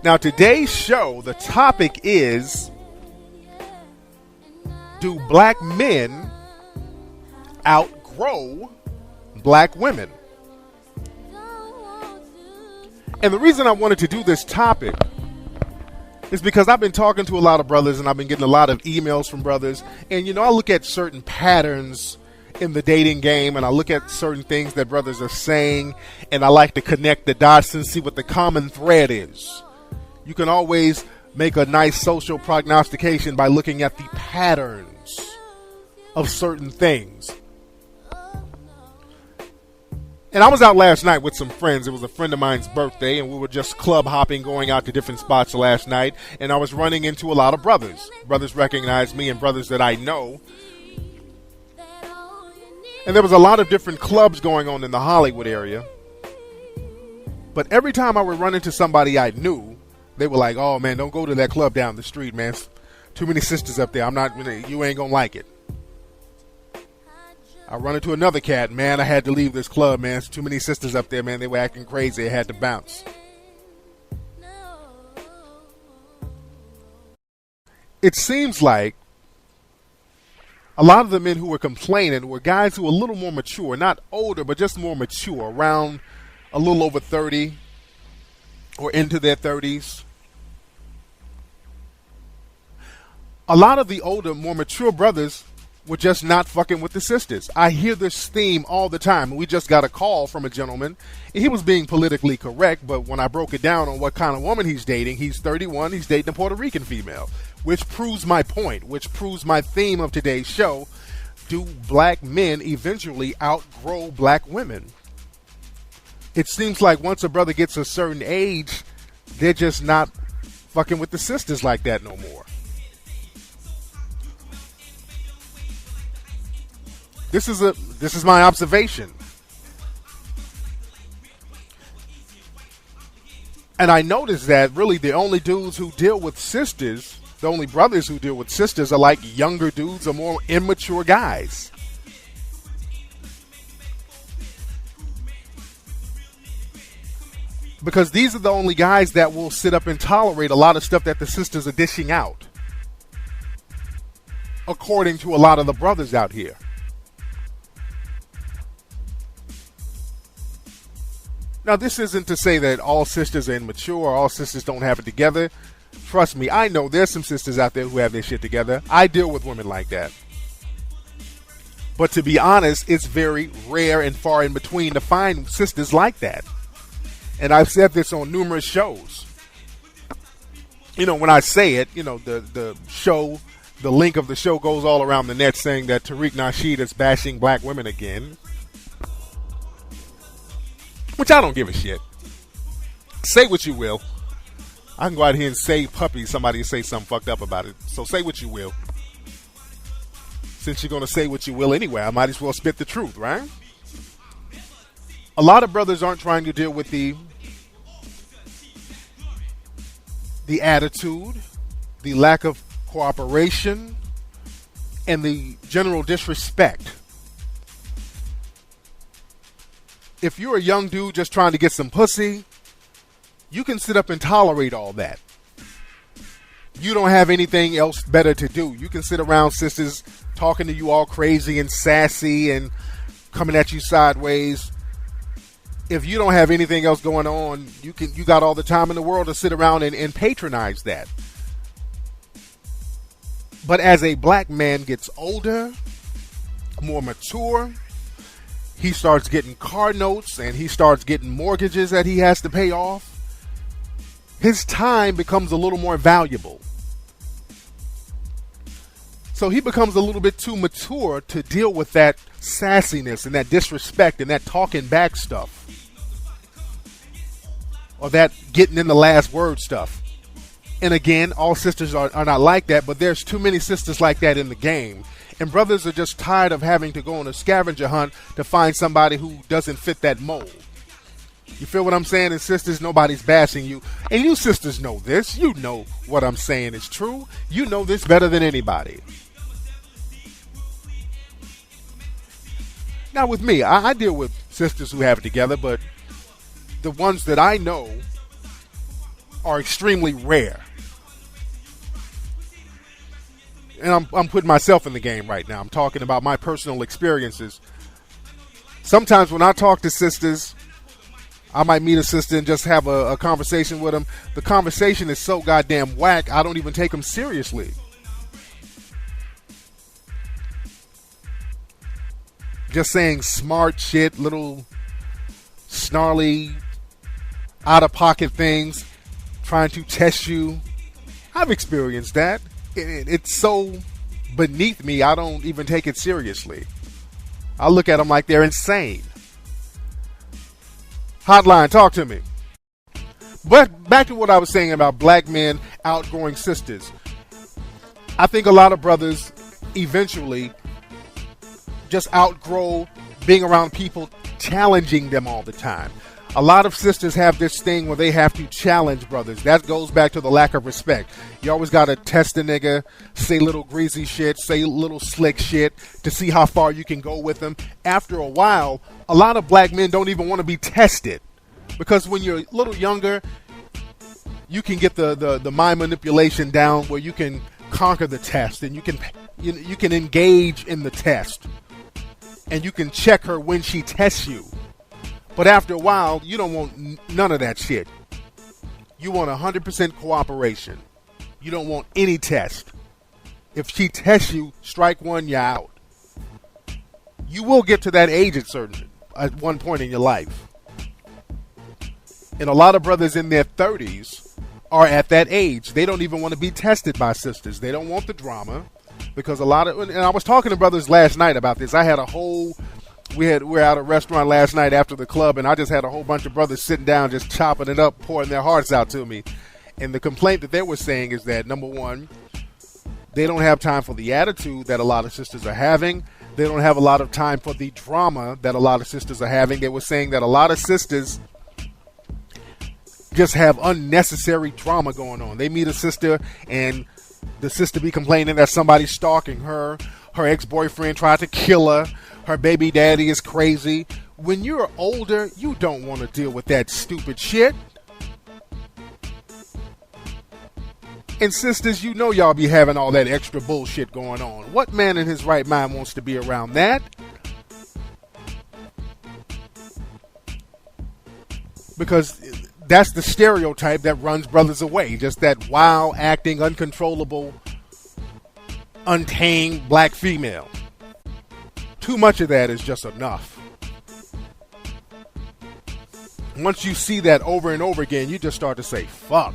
Now, today's show, the topic is, do black men outgrow black women? And the reason I wanted to do this topic is because I've been talking to a lot of brothers and I've been getting a lot of emails from brothers. And, you know, I look at certain patterns in the dating game and I look at certain things that brothers are saying and I like to connect the dots and see what the common thread is. You can always make a nice social prognostication by looking at the patterns of certain things. And I was out last night with some friends. It was a friend of mine's birthday, and we were just club hopping, going out to different spots last night. And I was running into a lot of brothers. Brothers recognized me and brothers that I know. And there was a lot of different clubs going on in the Hollywood area. But every time I would run into somebody I knew, they were like, "Oh man, don't go to that club down the street, man. Too many sisters up there. You ain't gonna like it." I run into another cat, "Man, I had to leave this club, man. There's too many sisters up there, man. They were acting crazy. I had to bounce." It seems like a lot of the men who were complaining were guys who were a little more mature, not older, but just more mature, around a little over 30 or into their 30s. A lot of the older, more mature brothers were just not fucking with the sisters. I hear this theme all the time. We just got a call from a gentleman. He was being politically correct, but when I broke it down on what kind of woman he's dating, he's 31, he's dating a Puerto Rican female, which proves my point, which proves my theme of today's show. Do black men eventually outgrow black women? It seems like once a brother gets a certain age, they're just not fucking with the sisters like that no more. This is my observation. And I noticed that really the only dudes who deal with sisters, the only brothers who deal with sisters are like younger dudes or more immature guys. Because these are the only guys that will sit up and tolerate a lot of stuff that the sisters are dishing out, according to a lot of the brothers out here. Now, this isn't to say that all sisters are immature or all sisters don't have it together. Trust me, I know there's some sisters out there who have their shit together. I deal with women like that. But to be honest, it's very rare and far in between to find sisters like that. And I've said this on numerous shows. You know, when I say it, you know, the link of the show goes all around the net saying that Tariq Nasheed is bashing black women again. Which I don't give a shit. Say what you will. I can go out here and say puppies. Somebody say something fucked up about it. So say what you will. Since you're going to say what you will anyway, I might as well spit the truth, right? A lot of brothers aren't trying to deal with the attitude, the lack of cooperation, and the general disrespect. If you're a young dude just trying to get some pussy, you can sit up and tolerate all that. You don't have anything else better to do. You can sit around sisters talking to you all crazy and sassy and coming at you sideways. If you don't have anything else going on, you got all the time in the world to sit around and patronize that. But as a black man gets older, more mature, he starts getting car notes and he starts getting mortgages that he has to pay off, his time becomes a little more valuable. So he becomes a little bit too mature to deal with that sassiness and that disrespect and that talking back stuff. Or that getting in the last word stuff. And again, all sisters are not like that, but there's too many sisters like that in the game. And brothers are just tired of having to go on a scavenger hunt to find somebody who doesn't fit that mold. You feel what I'm saying? And sisters, nobody's bashing you. And you sisters know this. You know what I'm saying is true. You know this better than anybody. Now with me, I deal with sisters who have it together, but the ones that I know are extremely rare. And I'm putting myself in the game right now. I'm talking about my personal experiences. Sometimes when I talk to sisters, I might meet a sister and just have a conversation with them. The conversation is so goddamn whack, I don't even take them seriously. Just saying smart shit, little snarly, out-of-pocket things, trying to test you. I've experienced that. It's so beneath me, I don't even take it seriously. I look at them like they're insane. Hotline, talk to me. But back to what I was saying about black men outgrowing sisters. I think a lot of brothers eventually just outgrow being around people challenging them all the time. A lot of sisters have this thing where they have to challenge brothers. That goes back to the lack of respect. You always got to test a nigga, say little greasy shit, say little slick shit to see how far you can go with them. After a while, a lot of black men don't even want to be tested. Because when you're a little younger, you can get the mind manipulation down where you can conquer the test and you can engage in the test. And you can check her when she tests you. But after a while, you don't want none of that shit. You want 100% cooperation. You don't want any test. If she tests you, strike one, you're out. You will get to that age at one point in your life. And a lot of brothers in their 30s are at that age. They don't even want to be tested by sisters. They don't want the drama. Because and I was talking to brothers last night about this. We were at a restaurant last night after the club, and I just had a whole bunch of brothers sitting down, just chopping it up, pouring their hearts out to me. And the complaint that they were saying is that, number one, they don't have time for the attitude that a lot of sisters are having. They don't have a lot of time for the drama that a lot of sisters are having. They were saying that a lot of sisters just have unnecessary drama going on. They meet a sister, and the sister be complaining that somebody's stalking her. Her ex-boyfriend tried to kill her. Her baby daddy is crazy. When you're older, you don't want to deal with that stupid shit. And sisters, you know y'all be having all that extra bullshit going on. What man in his right mind wants to be around that? Because that's the stereotype that runs brothers away. Just that wild acting, uncontrollable, untamed black female. Too much of that is just enough. Once you see that over and over again, you just start to say, fuck.